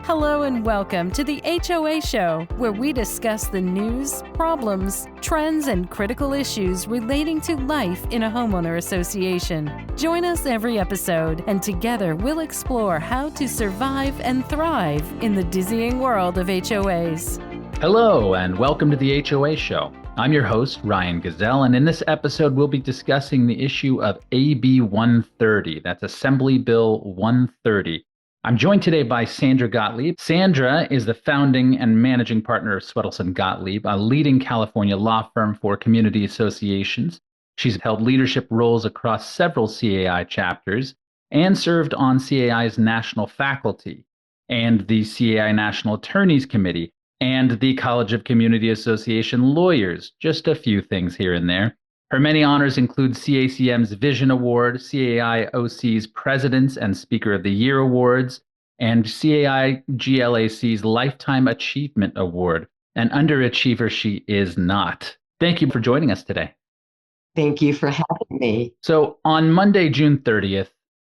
Hello and welcome to the HOA Show, where we discuss the news, problems, trends, and critical issues relating to life in a homeowner association. Join us every episode, and together we'll explore how to survive and thrive in the dizzying world of HOAs. Hello, and welcome to the HOA Show. I'm your host, Ryan Gazelle, and in this episode, we'll be discussing the issue of AB 130. That's Assembly Bill 130. I'm joined today by Sandra Gottlieb. Sandra is the founding and managing partner of Swedelson Gottlieb, a leading California law firm for community associations. She's held leadership roles across several CAI chapters and served on CAI's national faculty and the CAI National Attorneys Committee and the College of Community Association Lawyers, just a few things here and there. Her many honors include CACM's Vision Award, CAIOC's Presidents and Speaker of the Year Awards, and CAI GLAC's Lifetime Achievement Award. An underachiever she is not. Thank you for joining us today. Thank you for having me. So on Monday, June 30th,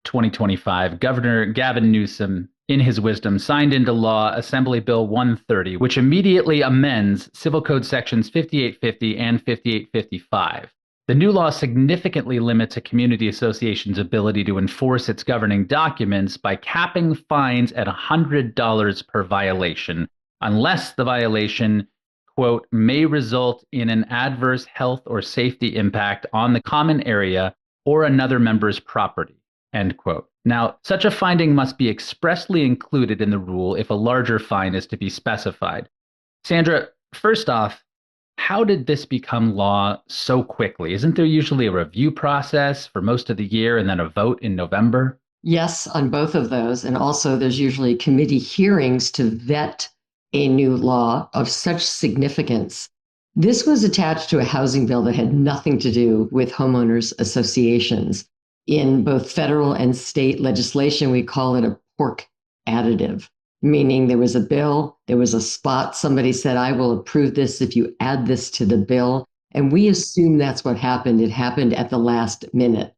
2025, Governor Gavin Newsom, in his wisdom, signed into law Assembly Bill 130, which immediately amends Civil Code Sections 5850 and 5855. The new law significantly limits a community association's ability to enforce its governing documents by capping fines at $100 per violation, unless the violation, quote, may result in an adverse health or safety impact on the common area or another member's property, end quote. Now, such a finding must be expressly included in the rule if a larger fine is to be specified. Sandra, first off, how did this become law so quickly? Isn't there usually a review process for most of the year and then a vote in November? Yes, on both of those. And also there's usually committee hearings to vet a new law of such significance. This was attached to a housing bill that had nothing to do with homeowners associations. In both federal and state legislation, we call it a pork additive, meaning there was a bill, there was a spot, somebody said, I will approve this if you add this to the bill. And we assume that's what happened. It happened at the last minute.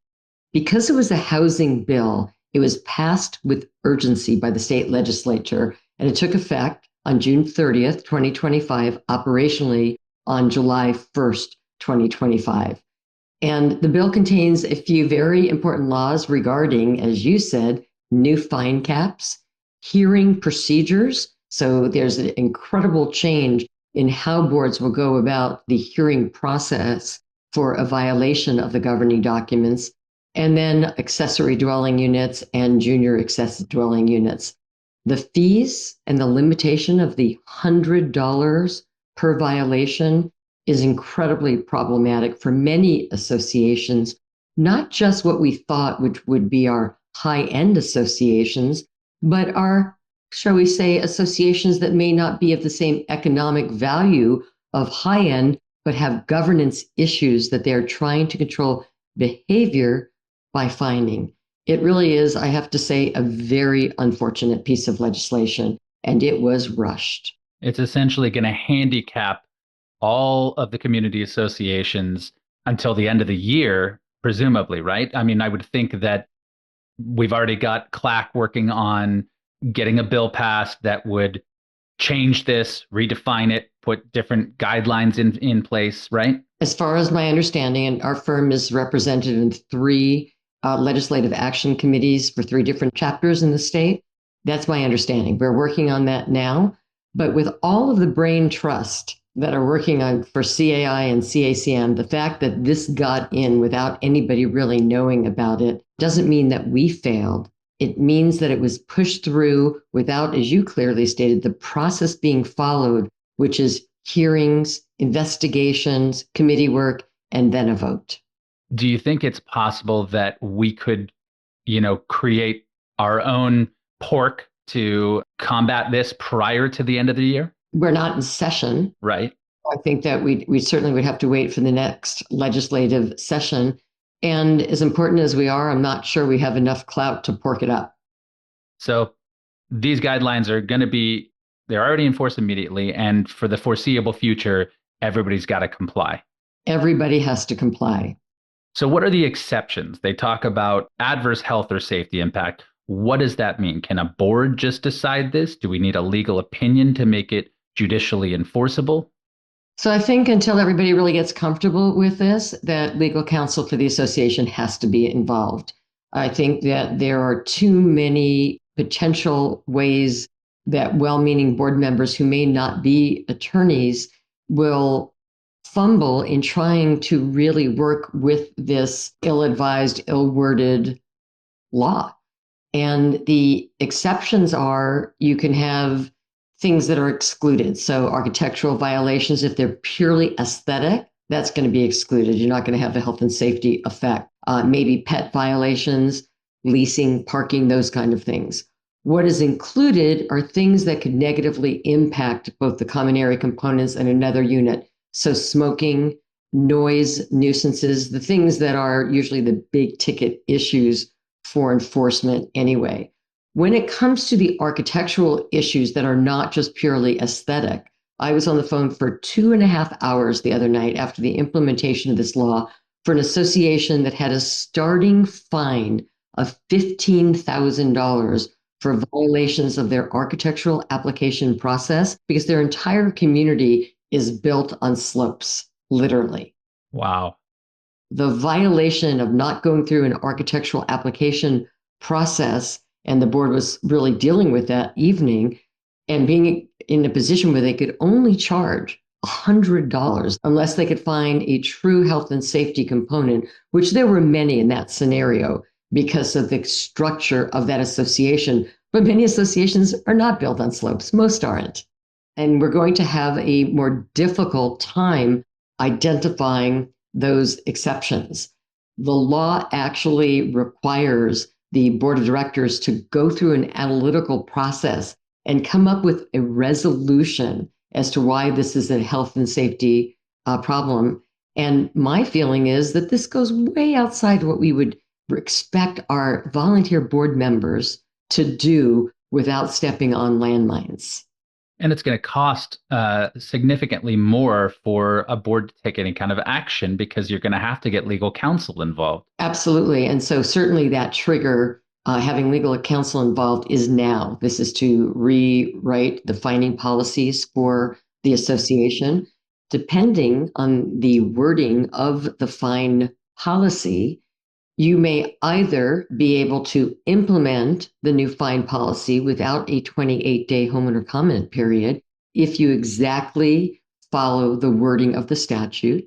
Because it was a housing bill, it was passed with urgency by the state legislature, and it took effect on June 30th, 2025, operationally on July 1st, 2025. And the bill contains a few very important laws regarding, as you said, new fine caps, hearing procedures. So there's an incredible change in how boards will go about the hearing process for a violation of the governing documents, and then accessory dwelling units and junior accessory dwelling units. The fees and the limitation of the $100 per violation is incredibly problematic for many associations, not just what we thought which would be our high-end associations, but are, shall we say, associations that may not be of the same economic value of high-end, but have governance issues that they're trying to control behavior by fining. It really is, I have to say, a very unfortunate piece of legislation, and it was rushed. It's essentially going to handicap all of the community associations until the end of the year, presumably, right? I mean, I would think that we've already got CLAC working on getting a bill passed that would change this, redefine it, put different guidelines in place, right? As far as my understanding, and our firm is represented in three legislative action committees for three different chapters in the state. That's my understanding. We're working on that now. But with all of the brain trust that are working on for CAI and CACM, the fact that this got in without anybody really knowing about it doesn't mean that we failed. It means that it was pushed through without, as you clearly stated, the process being followed, which is hearings, investigations, committee work, and then a vote. Do you think it's possible that we could, create our own pork to combat this prior to the end of the year? We're not in session. Right. I think that we certainly would have to wait for the next legislative session. And as important as we are, I'm not sure we have enough clout to pork it up. So these guidelines are going to be, they're already enforced immediately. And for the foreseeable future, everybody's got to comply. Everybody has to comply. So what are the exceptions? They talk about adverse health or safety impact. What does that mean? Can a board just decide this? Do we need a legal opinion to make it judicially enforceable? So I think until everybody really gets comfortable with this, that legal counsel for the association has to be involved. I think that there are too many potential ways that well-meaning board members who may not be attorneys will fumble in trying to really work with this ill-advised, ill-worded law. And the exceptions are you can have things that are excluded. So architectural violations, if they're purely aesthetic, that's going to be excluded. You're not going to have the health and safety effect. Maybe pet violations, leasing, parking, those kind of things. What is included are things that could negatively impact both the common area components and another unit. So smoking, noise, nuisances, the things that are usually the big ticket issues for enforcement anyway. When it comes to the architectural issues that are not just purely aesthetic, I was on the phone for 2.5 hours the other night after the implementation of this law for an association that had a starting fine of $15,000 for violations of their architectural application process because their entire community is built on slopes, literally. Wow. The violation of not going through an architectural application process, and the board was really dealing with that evening and being in a position where they could only charge $100 unless they could find a true health and safety component, which there were many in that scenario because of the structure of that association. But many associations are not built on slopes. Most aren't. And we're going to have a more difficult time identifying those exceptions. The law actually requires the board of directors to go through an analytical process and come up with a resolution as to why this is a health and safety problem. And my feeling is that this goes way outside what we would expect our volunteer board members to do without stepping on landmines. And it's going to cost significantly more for a board to take any kind of action because you're going to have to get legal counsel involved. Absolutely. And so certainly that trigger, having legal counsel involved is now. This is to rewrite the fining policies for the association. Depending on the wording of the fine policy, you may either be able to implement the new fine policy without a 28-day homeowner comment period if you exactly follow the wording of the statute,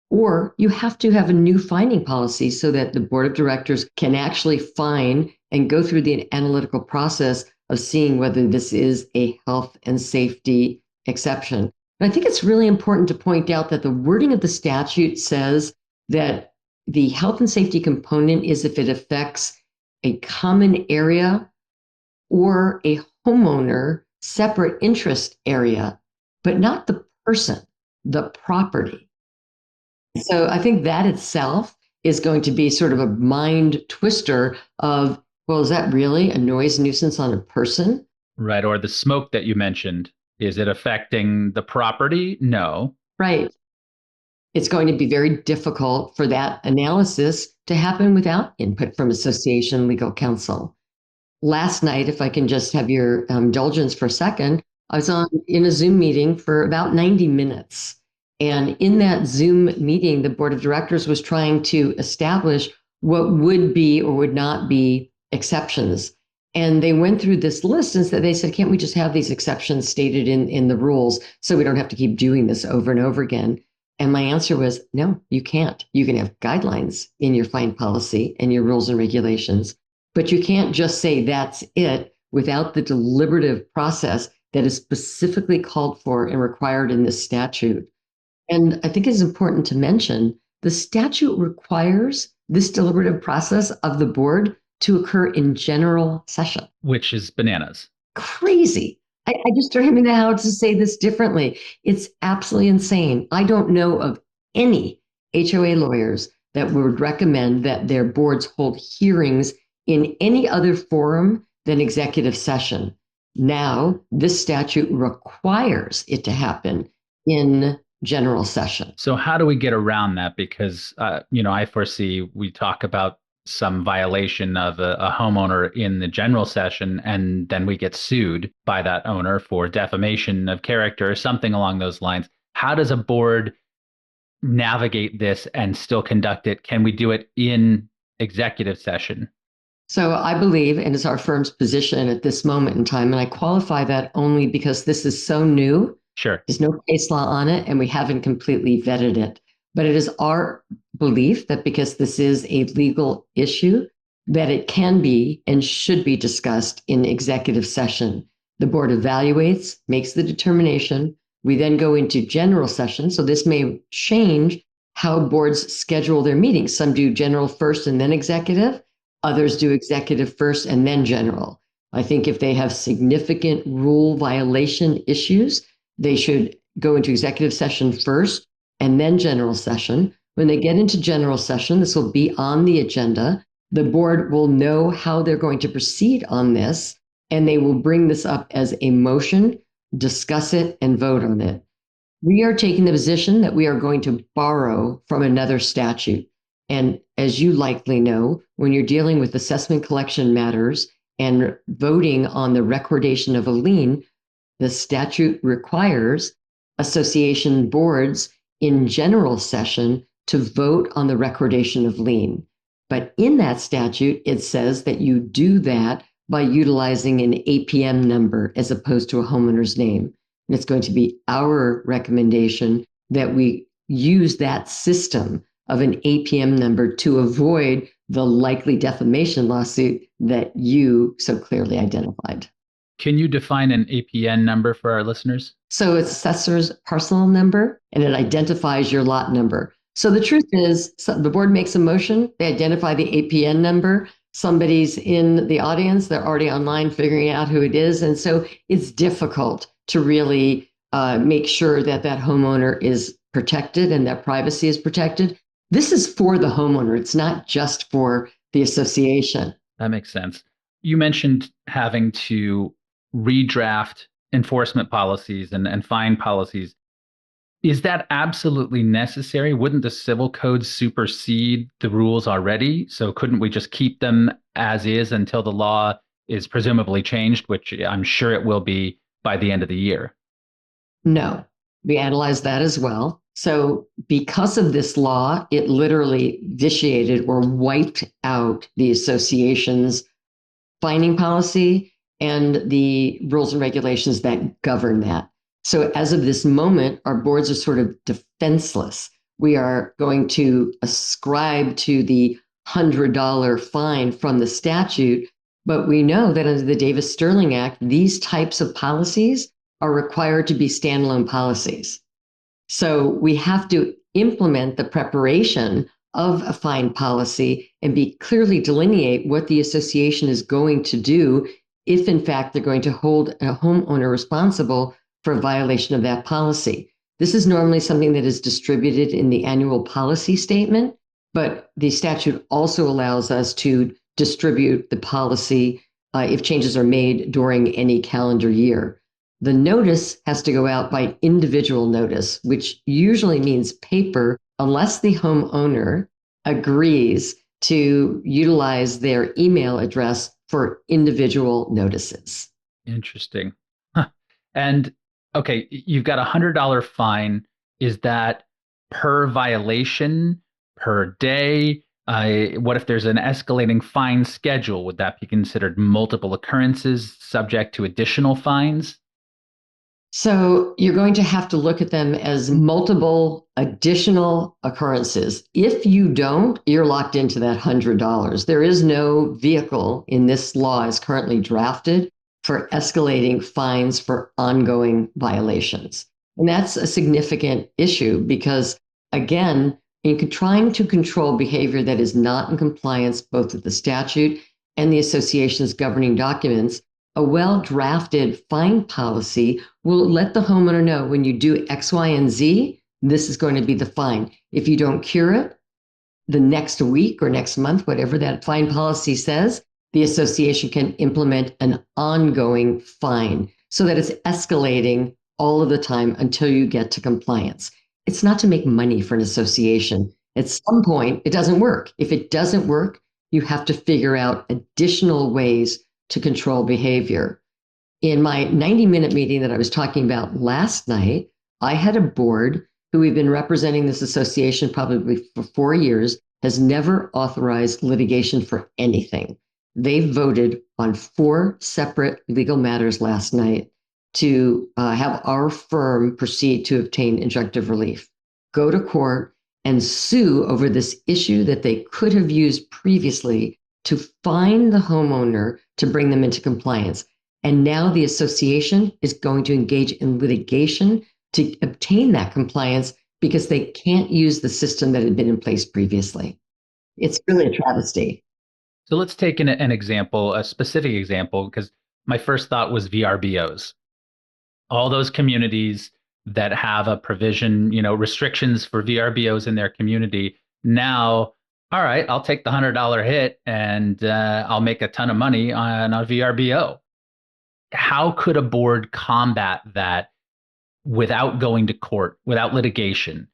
or you have to have a new fining policy so that the board of directors can actually fine and go through the analytical process of seeing whether this is a health and safety exception. And I think it's really important to point out that the wording of the statute says that the health and safety component is if it affects a common area or a homeowner separate interest area, but not the person, the property. So I think that itself is going to be sort of a mind twister of, well, is that really a noise nuisance on a person? Right. Or the smoke that you mentioned, is it affecting the property? No. Right. It's going to be very difficult for that analysis to happen without input from association legal counsel. Last night, if I can just have your indulgence for a second, I was in a Zoom meeting for about 90 minutes. And in that Zoom meeting, the board of directors was trying to establish what would be or would not be exceptions. And they went through this list and they said, can't we just have these exceptions stated in the rules so we don't have to keep doing this over and over again? And my answer was, no, you can't. You can have guidelines in your fine policy and your rules and regulations, but you can't just say that's it without the deliberative process that is specifically called for and required in this statute. And I think it's important to mention the statute requires this deliberative process of the board to occur in general session. Which is bananas. Crazy. I just don't even know how to say this differently. It's absolutely insane. I don't know of any HOA lawyers that would recommend that their boards hold hearings in any other forum than executive session. Now, this statute requires it to happen in general session. So how do we get around that? Because, I foresee we talk about some violation of a homeowner in the general session, and then we get sued by that owner for defamation of character or something along those lines. How does a board navigate this and still conduct it? Can we do it in executive session? So I believe, and it's our firm's position at this moment in time, and I qualify that only because this is so new. Sure. There's no case law on it, and we haven't completely vetted it. But it is our belief that because this is a legal issue, that it can be and should be discussed in executive session. The board evaluates, makes the determination. We then go into general session. So this may change how boards schedule their meetings. Some do general first and then executive. Others do executive first and then general. I think if they have significant rule violation issues, they should go into executive session first and then general session. When they get into general session, this will be on the agenda. The board will know how they're going to proceed on this, and they will bring this up as a motion, discuss it, and vote on it. We are taking the position that we are going to borrow from another statute. And as you likely know, when you're dealing with assessment collection matters and voting on the recordation of a lien, the statute requires association boards in general session to vote on the recordation of lien. But in that statute, it says that you do that by utilizing an APM number as opposed to a homeowner's name. And it's going to be our recommendation that we use that system of an APM number to avoid the likely defamation lawsuit that you so clearly identified. Can you define an APN number for our listeners? So it's assessor's parcel number, and it identifies your lot number. So the truth is, the board makes a motion, they identify the APN number, somebody's in the audience, they're already online figuring out who it is. And so it's difficult to really make sure that that homeowner is protected and that privacy is protected. This is for the homeowner. It's not just for the association. That makes sense. You mentioned having to redraft enforcement policies and fine policies. Is that absolutely necessary? Wouldn't the civil code supersede the rules already? So couldn't we just keep them as is until the law is presumably changed, which I'm sure it will be by the end of the year? No, we analyzed that as well. So because of this law, it literally vitiated or wiped out the association's fining policy and the rules and regulations that govern that. So as of this moment, our boards are sort of defenseless. We are going to ascribe to the $100 fine from the statute, but we know that under the Davis-Sterling Act, these types of policies are required to be standalone policies. So we have to implement the preparation of a fine policy and be clearly delineate what the association is going to do if in fact they're going to hold a homeowner responsible for a violation of that policy. This is normally something that is distributed in the annual policy statement, but the statute also allows us to distribute the policy if changes are made during any calendar year. The notice has to go out by individual notice, which usually means paper, unless the homeowner agrees to utilize their email address for individual notices. Interesting. Huh. And okay, you've got $100 fine. Is that per violation, per day? What if there's an escalating fine schedule? Would that be considered multiple occurrences subject to additional fines? So you're going to have to look at them as multiple additional occurrences. If you don't, you're locked into that $100. There is no vehicle in this law as currently drafted for escalating fines for ongoing violations. And that's a significant issue because, again, in trying to control behavior that is not in compliance both with the statute and the association's governing documents, a well-drafted fine policy will let the homeowner know when you do X, Y, and Z, this is going to be the fine. If you don't cure it, the next week or next month, whatever that fine policy says, the association can implement an ongoing fine so that it's escalating all of the time until you get to compliance. It's not to make money for an association. At some point, it doesn't work. If it doesn't work, you have to figure out additional ways to control behavior. In my 90-minute meeting that I was talking about last night, I had a board who we've been representing this association probably for 4 years, has never authorized litigation for anything. They voted on 4 separate legal matters last night to have our firm proceed to obtain injunctive relief, go to court, and sue over this issue that they could have used previously to fine the homeowner to bring them into compliance. And now the association is going to engage in litigation to obtain that compliance because they can't use the system that had been in place previously. It's really a travesty. So let's take an example, a specific example, because my first thought was VRBOs. All those communities that have a provision, restrictions for VRBOs in their community. Now, all right, I'll take the $100 hit and I'll make a ton of money on a VRBO. How could a board combat that without going to court, without litigation,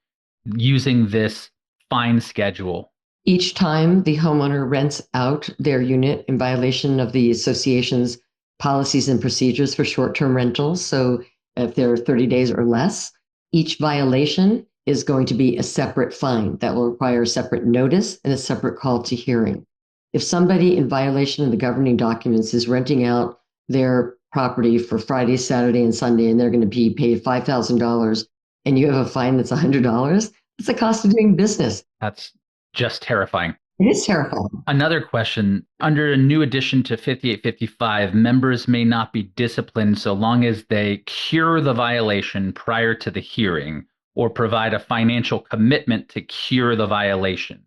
using this fine schedule? Each time the homeowner rents out their unit in violation of the association's policies and procedures for short-term rentals, so if they're 30 days or less, each violation is going to be a separate fine that will require a separate notice and a separate call to hearing. If somebody in violation of the governing documents is renting out their property for Friday, Saturday, and Sunday, and they're going to be paid $5,000, and you have a fine that's $100, it's the cost of doing business. That's just terrifying. It is terrifying. Another question. Under a new addition to 5855, members may not be disciplined so long as they cure the violation prior to the hearing or provide a financial commitment to cure the violation.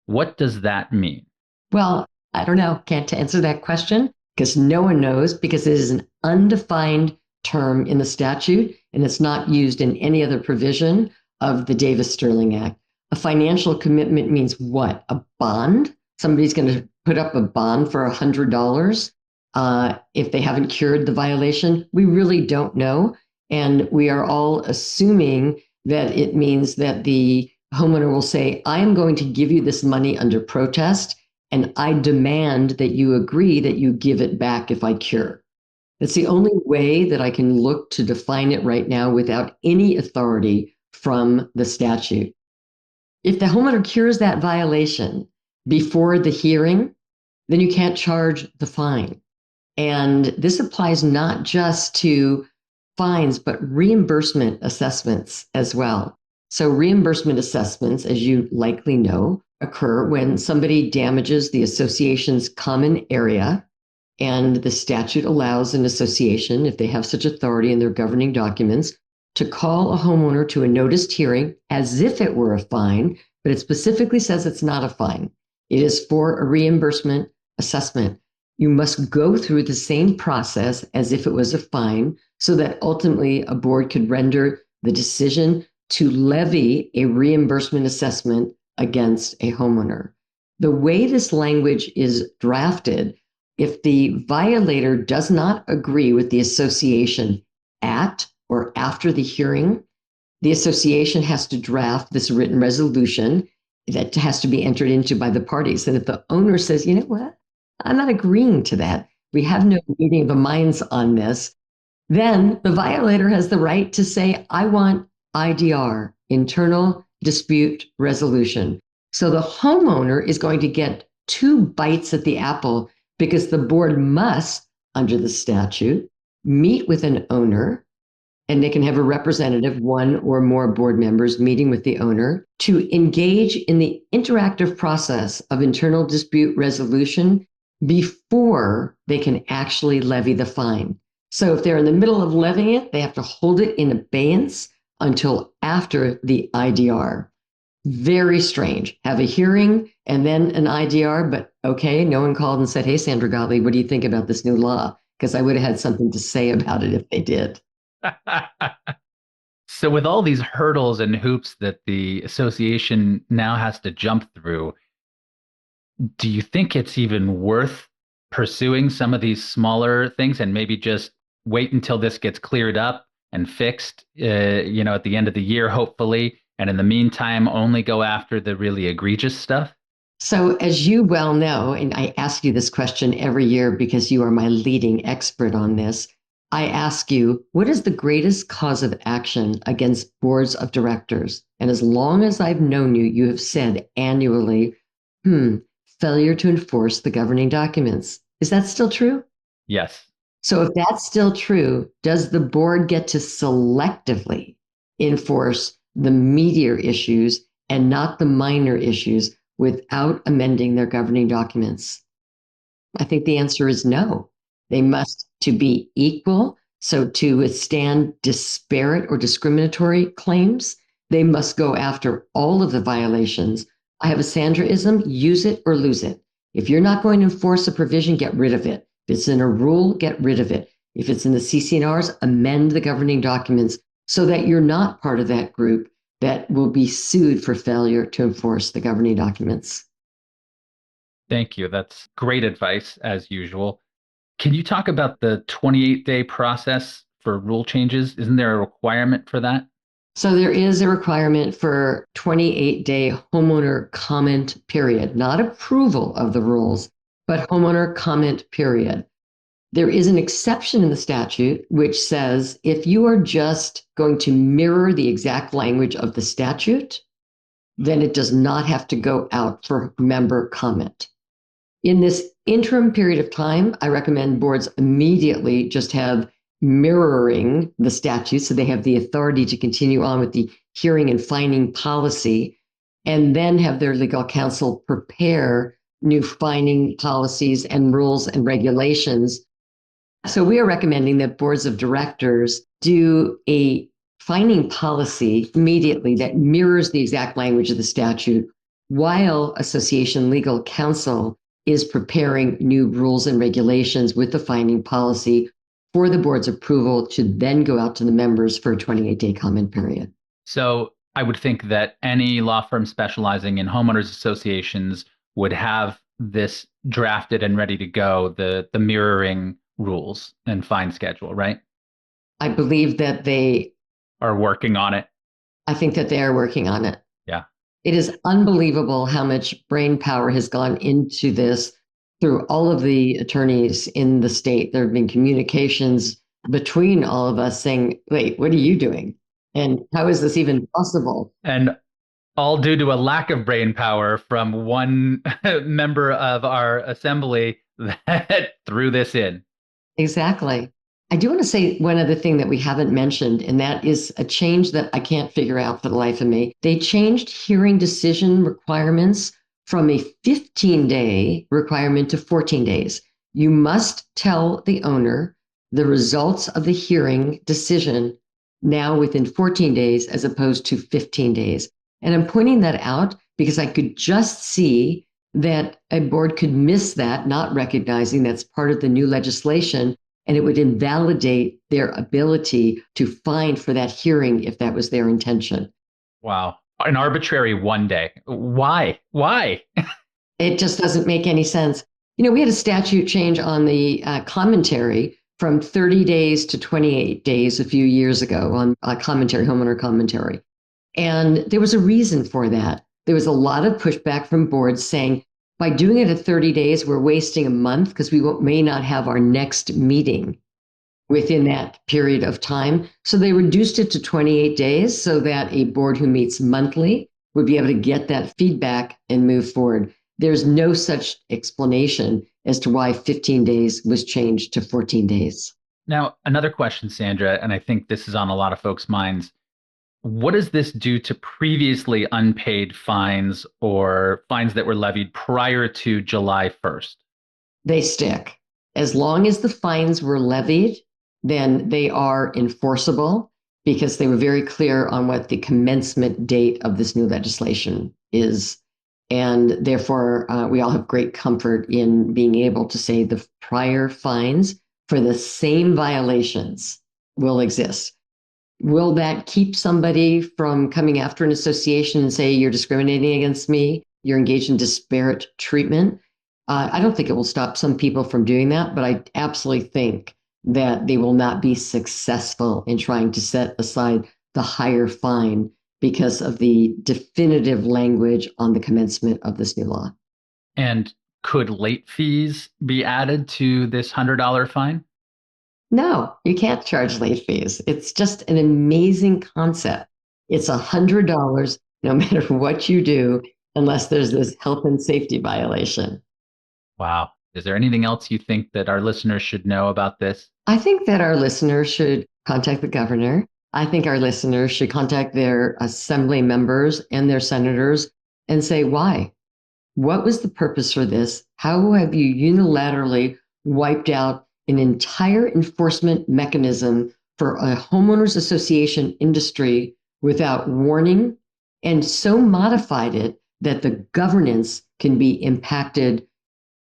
What does that mean? Well, I don't know. Can't answer that question because no one knows, because it is an undefined term in the statute and it's not used in any other provision of the Davis-Sterling Act. A financial commitment means what? A bond? Somebody's going to put up a bond for $100 if they haven't cured the violation? We really don't know. And we are all assuming that it means that the homeowner will say, I am going to give you this money under protest, and I demand that you agree that you give it back if I cure. That's the only way that I can look to define it right now without any authority from the statute. If the homeowner cures that violation before the hearing, then you can't charge the fine. And this applies not just to fines, but reimbursement assessments as well. So reimbursement assessments, as you likely know, occur when somebody damages the association's common area, and the statute allows an association, if they have such authority in their governing documents, to call a homeowner to a noticed hearing as if it were a fine, but it specifically says it's not a fine. It is for a reimbursement assessment. You must go through the same process as if it was a fine so that ultimately a board could render the decision to levy a reimbursement assessment against a homeowner. The way this language is drafted, if the violator does not agree with the association at or after the hearing, the association has to draft this written resolution that has to be entered into by the parties. And if the owner says, you know what, I'm not agreeing to that, we have no meeting of the minds on this, then the violator has the right to say, I want IDR, internal dispute resolution. So the homeowner is going to get 2 bites at the apple because the board must, under the statute, meet with an owner, and they can have a representative, 1 or more board members meeting with the owner to engage in the interactive process of internal dispute resolution before they can actually levy the fine. So if they're in the middle of levying it, they have to hold it in abeyance until after the IDR. Very strange. Have a hearing and then an IDR, but okay, no one called and said, hey, Sandra Gottlieb, what do you think about this new law? Because I would have had something to say about it if they did. So with all these hurdles and hoops that the association now has to jump through, do you think it's even worth pursuing some of these smaller things and maybe just wait until this gets cleared up and fixed, at the end of the year, hopefully, and in the meantime, only go after the really egregious stuff? So, as you well know, and I ask you this question every year because you are my leading expert on this, I ask you, what is the greatest cause of action against boards of directors? And as long as I've known you, you have said annually, failure to enforce the governing documents. Is that still true? Yes. So, if that's still true, does the board get to selectively enforce the meatier issues and not the minor issues without amending their governing documents? I think the answer is no. They must to be equal. So to withstand disparate or discriminatory claims, they must go after all of the violations. I have a Sandraism, use it or lose it. If you're not going to enforce a provision, get rid of it. If it's in a rule, get rid of it. If it's in the CC&Rs, amend the governing documents so that you're not part of that group that will be sued for failure to enforce the governing documents. Thank you. That's great advice, as usual. Can you talk about the 28-day process for rule changes? Isn't there a requirement for that? So there is a requirement for 28-day homeowner comment period, not approval of the rules, but homeowner comment period. There is an exception in the statute which says if you are just going to mirror the exact language of the statute, then it does not have to go out for member comment. In this interim period of time, I recommend boards immediately just have mirroring the statute so they have the authority to continue on with the hearing and fining policy, and then have their legal counsel prepare new fining policies and rules and regulations. So we are recommending that boards of directors do a fining policy immediately that mirrors the exact language of the statute, while association legal counsel is preparing new rules and regulations with the fining policy for the board's approval to then go out to the members for a 28-day comment period. So I would think that any law firm specializing in homeowners associations would have this drafted and ready to go, the mirroring rules and fine schedule, right? I believe that they are working on it. I think that they are working on it. Yeah. It is unbelievable how much brain power has gone into this through all of the attorneys in the state. There have been communications between all of us saying, wait, what are you doing? And how is this even possible? And all due to a lack of brain power from one member of our assembly that threw this in. Exactly. I do want to say one other thing that we haven't mentioned, and that is a change that I can't figure out for the life of me. They changed hearing decision requirements from a 15-day requirement to 14 days. You must tell the owner the results of the hearing decision now within 14 days as opposed to 15 days. And I'm pointing that out because I could just see that a board could miss that, not recognizing that's part of the new legislation, and it would invalidate their ability to fine for that hearing if that was their intention. Wow. An arbitrary 1 day. Why? It just doesn't make any sense. You know, we had a statute change on the commentary from 30 days to 28 days a few years ago on commentary, homeowner commentary. And there was a reason for that. There was a lot of pushback from boards saying, by doing it at 30 days, we're wasting a month because we may not have our next meeting within that period of time. So they reduced it to 28 days so that a board who meets monthly would be able to get that feedback and move forward. There's no such explanation as to why 15 days was changed to 14 days. Now, another question, Sandra, and I think this is on a lot of folks' minds. What does this do to previously unpaid fines or fines that were levied prior to July 1st? They stick. As long as the fines were levied, then they are enforceable because they were very clear on what the commencement date of this new legislation is. And therefore, we all have great comfort in being able to say the prior fines for the same violations will exist. Will that keep somebody from coming after an association and say, you're discriminating against me, you're engaged in disparate treatment? I don't think it will stop some people from doing that, but I absolutely think that they will not be successful in trying to set aside the higher fine because of the definitive language on the commencement of this new law. And could late fees be added to this $100 fine? No, you can't charge late fees. It's just an amazing concept. It's $100 no matter what you do, unless there's this health and safety violation. Wow. Is there anything else you think that our listeners should know about this? I think that our listeners should contact the governor. I think our listeners should contact their assembly members and their senators and say, why? What was the purpose for this? How have you unilaterally wiped out an entire enforcement mechanism for a homeowners association industry without warning, and so modified it that the governance can be impacted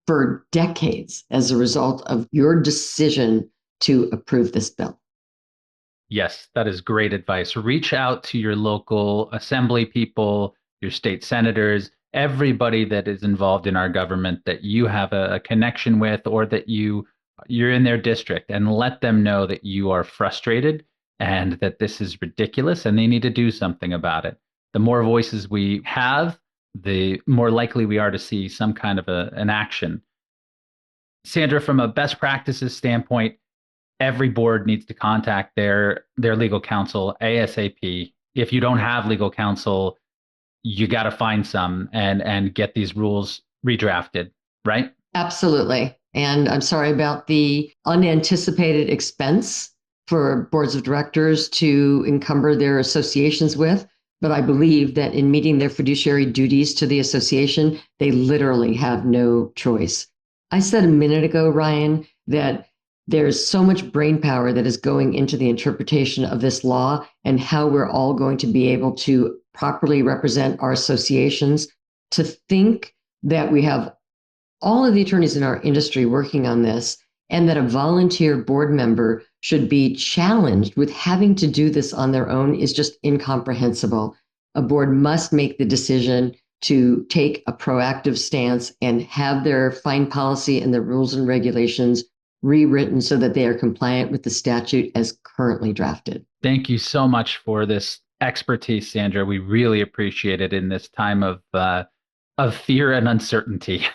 for decades as a result of your decision to approve this bill? Yes, that is great advice. Reach out to your local assembly people, your state senators, everybody that is involved in our government that you have a connection with, or that you're in their district, and let them know that you are frustrated and that this is ridiculous and they need to do something about it. The more voices we have, the more likely we are to see some kind of an action. Sandra, from a best practices standpoint, every board needs to contact their legal counsel ASAP. If you don't have legal counsel, you got to find some and get these rules redrafted, right? Absolutely. And I'm sorry about the unanticipated expense for boards of directors to encumber their associations with. But I believe that in meeting their fiduciary duties to the association, they literally have no choice. I said a minute ago, Ryan, that there's so much brain power that is going into the interpretation of this law and how we're all going to be able to properly represent our associations. To think that we have all of the attorneys in our industry working on this, and that a volunteer board member should be challenged with having to do this on their own, is just incomprehensible. A board must make the decision to take a proactive stance and have their fine policy and the rules and regulations rewritten so that they are compliant with the statute as currently drafted. Thank you so much for this expertise, Sandra. We really appreciate it in this time of fear and uncertainty.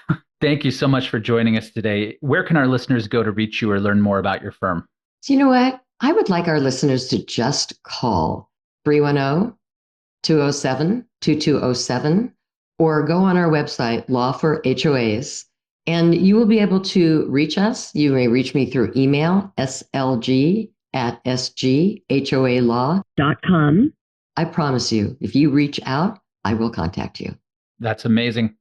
Thank you so much for joining us today. Where can our listeners go to reach you or learn more about your firm? So you know what? I would like our listeners to just call 310-207-2207 or go on our website, Law for HOAs, and you will be able to reach us. You may reach me through email, slg@sghoalaw.com. I promise you, if you reach out, I will contact you. That's amazing.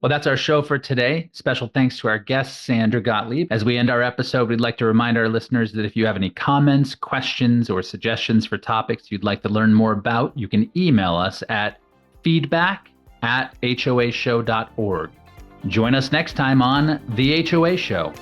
Well, that's our show for today. Special thanks to our guest, Sandra Gottlieb. As we end our episode, we'd like to remind our listeners that if you have any comments, questions, or suggestions for topics you'd like to learn more about, you can email us at feedback@hoashow.org. Join us next time on The HOA Show.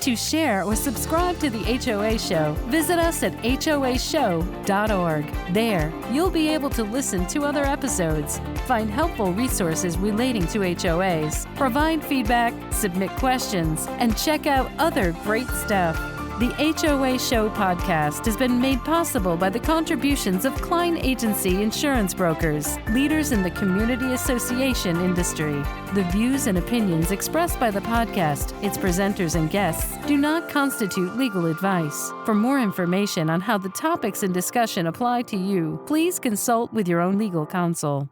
To share or subscribe to the HOA Show, visit us at hoashow.org. There, you'll be able to listen to other episodes, find helpful resources relating to HOAs, provide feedback, submit questions, and check out other great stuff. The HOA Show podcast has been made possible by the contributions of Klein Agency Insurance Brokers, leaders in the community association industry. The views and opinions expressed by the podcast, its presenters and guests, do not constitute legal advice. For more information on how the topics in discussion apply to you, please consult with your own legal counsel.